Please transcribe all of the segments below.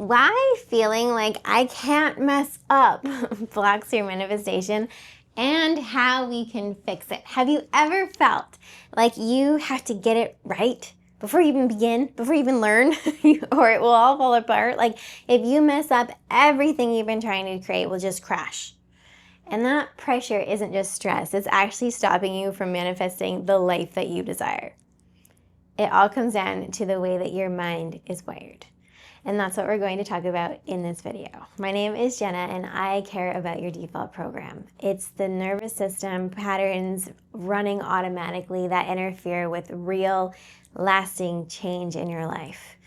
Why feeling like I can't mess up blocks your manifestation and how we can fix it. Have you ever felt like you have to get it right before you even begin, before you even learn, or it will all fall apart? Like if you mess up, everything you've been trying to create will just crash. And that pressure isn't just stress, it's actually stopping you from manifesting the life that you desire. It all comes down to the way that your mind is wired. And that's what we're going to talk about in this video. My name is Jenna and I care about your default program. It's the nervous system patterns running automatically that interfere with real, lasting change in your life.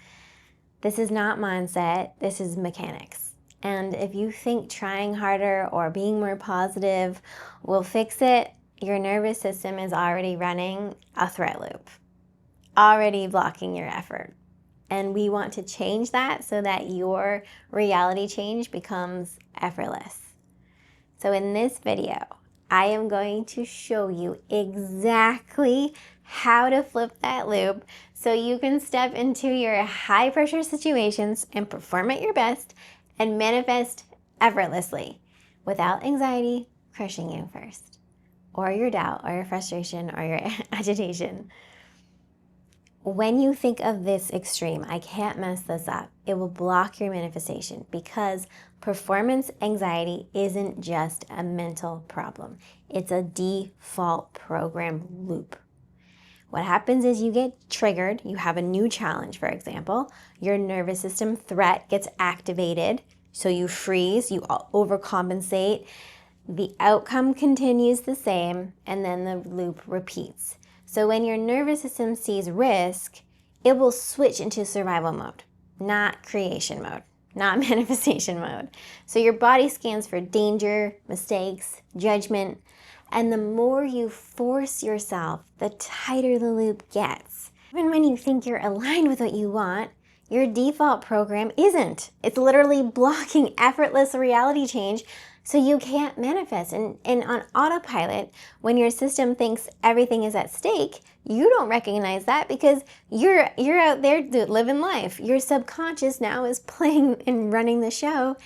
This is not mindset, this is mechanics. And if you think trying harder or being more positive will fix it, your nervous system is already running a threat loop, already blocking your effort. And we want to change that so that your reality change becomes effortless. So in this video, I am going to show you exactly how to flip that loop so you can step into your high pressure situations and perform at your best and manifest effortlessly without anxiety crushing you first, or your doubt, or your frustration, or your agitation. When you think of this extreme, I can't mess this up, it will block your manifestation because performance anxiety isn't just a mental problem. It's a default program loop. What happens is you get triggered, you have a new challenge, for example, your nervous system threat gets activated, so you freeze, you overcompensate, the outcome continues the same, and then the loop repeats. So when your nervous system sees risk, it will switch into survival mode, not creation mode, not manifestation mode. So your body scans for danger, mistakes, judgment, and the more you force yourself, the tighter the loop gets. Even when you think you're aligned with what you want, your default program isn't. It's literally blocking effortless reality change so you can't manifest. And on autopilot, when your system thinks everything is at stake, you don't recognize that because you're out there living life. Your subconscious now is playing and running the show,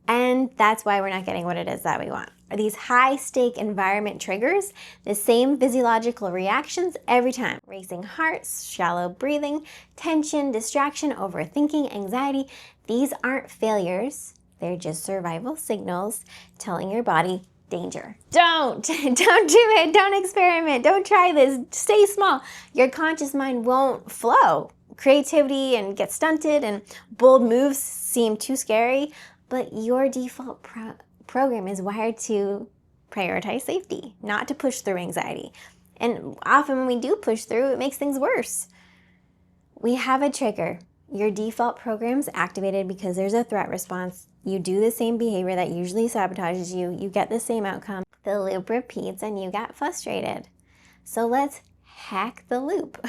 and that's why we're not getting what it is that we want. These high-stake environment triggers the same physiological reactions every time. Racing hearts, shallow breathing, tension, distraction, overthinking, anxiety. These aren't failures. They're just survival signals telling your body, danger. Don't do it, don't experiment, don't try this, stay small. Your conscious mind won't flow. Creativity and get stunted and bold moves seem too scary, but your default program is wired to prioritize safety, not to push through anxiety. And often when we do push through, it makes things worse. We have a trigger. Your default program's activated because there's a threat response. You do the same behavior that usually sabotages you. You get the same outcome. The loop repeats and you get frustrated. So let's hack the loop.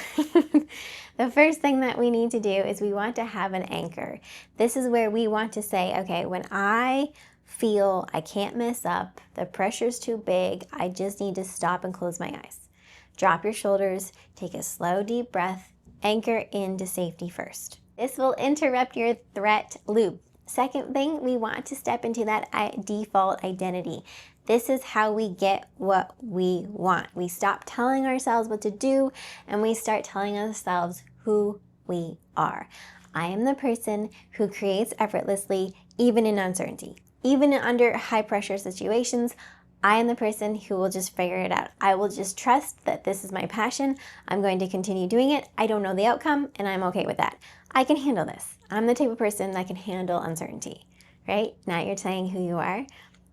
The first thing that we need to do is we want to have an anchor. This is where we want to say, okay, when I feel I can't mess up, the pressure's too big, I just need to stop and close my eyes. Drop your shoulders, take a slow, deep breath, anchor into safety first. This will interrupt your threat loop. Second thing, we want to step into that default identity. This is how we get what we want. We stop telling ourselves what to do and we start telling ourselves who we are. I am the person who creates effortlessly, even in uncertainty. Even under high pressure situations, I am the person who will just figure it out. I will just trust that this is my passion. I'm going to continue doing it. I don't know the outcome and I'm okay with that. I can handle this. I'm the type of person that can handle uncertainty, right? Now you're saying who you are.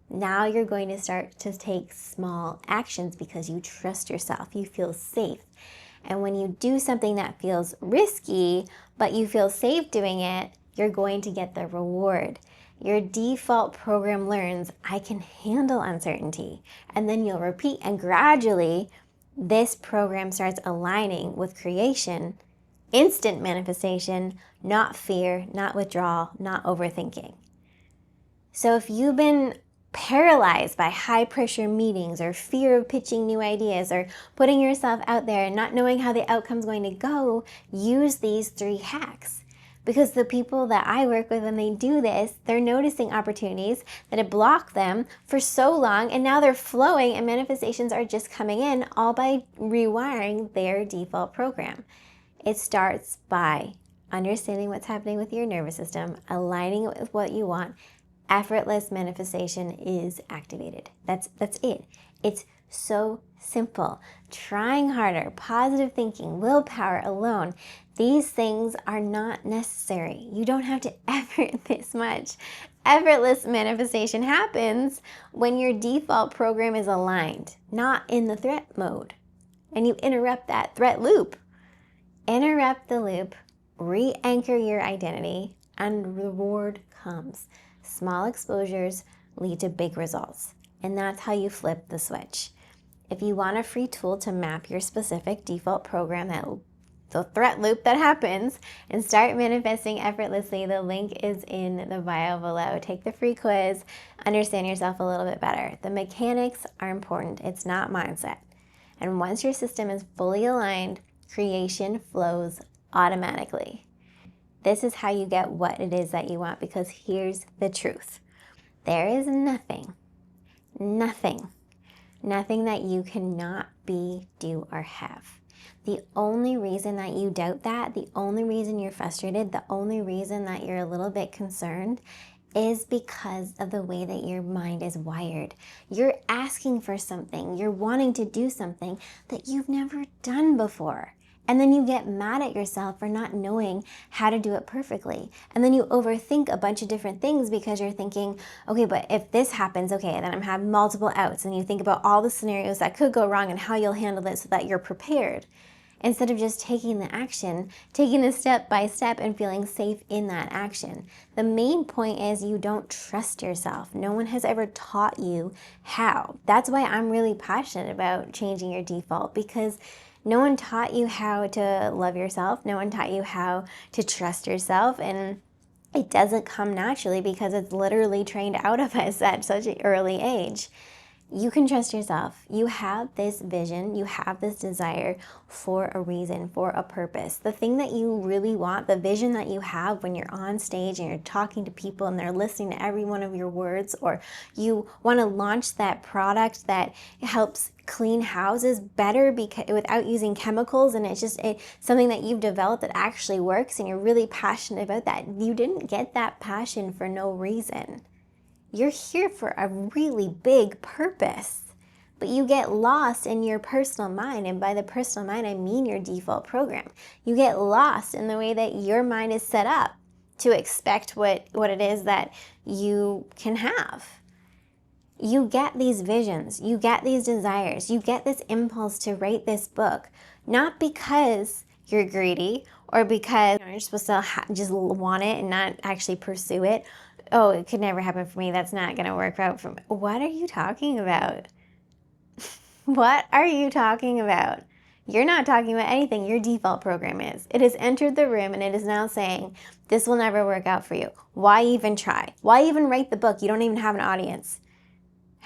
Now you're going to start to take small actions because you trust yourself. You feel safe. And when you do something that feels risky, but you feel safe doing it, you're going to get the reward. Your default program learns, I can handle uncertainty. And then you'll repeat, and gradually, this program starts aligning with creation, instant manifestation, not fear, not withdrawal, not overthinking. So if you've been paralyzed by high pressure meetings or fear of pitching new ideas or putting yourself out there and not knowing how the outcome's going to go, use these 3 hacks. Because the people that I work with, when they do this, they're noticing opportunities that have blocked them for so long, and now they're flowing and manifestations are just coming in, all by rewiring their default program. It starts by understanding what's happening with your nervous system, aligning it with what you want. Effortless manifestation is activated. That's it. It's so simple. Trying harder, positive thinking, willpower alone, these things are not necessary. You don't have to effort this much. Effortless manifestation happens when your default program is aligned, not in the threat mode. And you interrupt that threat loop. Interrupt the loop, re-anchor your identity, and reward comes. Small exposures lead to big results. And that's how you flip the switch. If you want a free tool to map your specific default program, the threat loop that happens, and start manifesting effortlessly, the link is in the bio below. Take the free quiz, understand yourself a little bit better. The mechanics are important. It's not mindset. And once your system is fully aligned, creation flows automatically. This is how you get what it is that you want, because here's the truth. There is nothing that you cannot be, do, or have. The only reason that you doubt that, the only reason you're frustrated, the only reason that you're a little bit concerned is because of the way that your mind is wired. You're asking for something, you're wanting to do something that you've never done before. And then you get mad at yourself for not knowing how to do it perfectly. And then you overthink a bunch of different things because you're thinking, okay, but if this happens, okay, then I'm having multiple outs. And you think about all the scenarios that could go wrong and how you'll handle it so that you're prepared. Instead of just taking the action, taking it step by step and feeling safe in that action. The main point is you don't trust yourself. No one has ever taught you how. That's why I'm really passionate about changing your default, because no one taught you how to love yourself. No one taught you how to trust yourself. And it doesn't come naturally because it's literally trained out of us at such an early age. You can trust yourself. You have this vision, you have this desire for a reason, for a purpose. The thing that you really want, the vision that you have when you're on stage and you're talking to people and they're listening to every one of your words, or you want to launch that product that helps clean houses better because without using chemicals, and it's something that you've developed that actually works and you're really passionate about that. You didn't get that passion for no reason. You're here for a really big purpose, but you get lost in your personal mind. And by the personal mind, I mean your default program. You get lost in the way that your mind is set up to expect what it is that you can have. You get these visions, you get these desires, you get this impulse to write this book, not because you're greedy or because you're supposed to just want it and not actually pursue it. Oh, it could never happen for me. That's not going to work out for me. What are you talking about? What are you talking about? You're not talking about anything. Your default program is. It has entered the room and it is now saying, this will never work out for you. Why even try? Why even write the book? You don't even have an audience.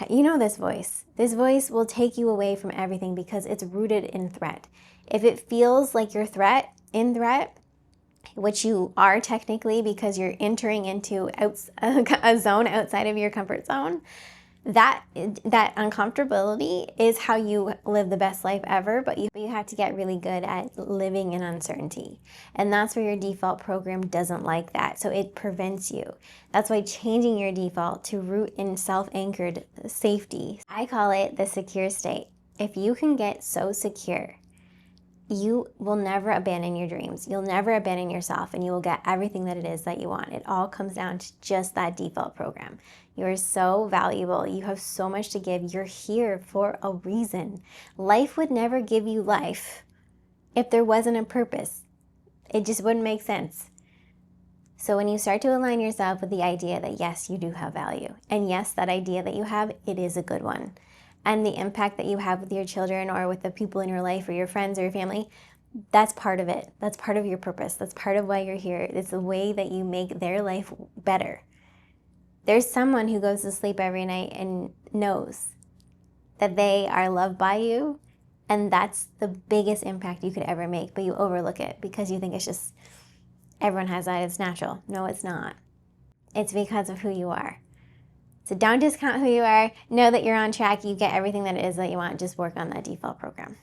You know this voice. This voice will take you away from everything because it's rooted in threat. If it feels like you're in threat, which you are technically because you're entering into a zone outside of your comfort zone, that uncomfortability is how you live the best life ever, but you have to get really good at living in uncertainty. And that's where your default program doesn't like that, so it prevents you. That's why changing your default to root in self-anchored safety, I call it the secure state. If you can get so secure, you will never abandon your dreams. You'll never abandon yourself, and you will get everything that it is that you want. It all comes down to just that default program. You are so valuable. You have so much to give. You're here for a reason. Life would never give you life if there wasn't a purpose. It just wouldn't make sense. So when you start to align yourself with the idea that yes, you do have value, and yes, that idea that you have, it is a good one, and the impact that you have with your children or with the people in your life or your friends or your family, that's part of it. That's part of your purpose. That's part of why you're here. It's the way that you make their life better. There's someone who goes to sleep every night and knows that they are loved by you, and that's the biggest impact you could ever make, but you overlook it because you think it's just Everyone has that. It's natural. No, it's not. It's because of who you are. So don't discount who you are. Know that you're on track. You get everything that it is that you want. Just work on that default program.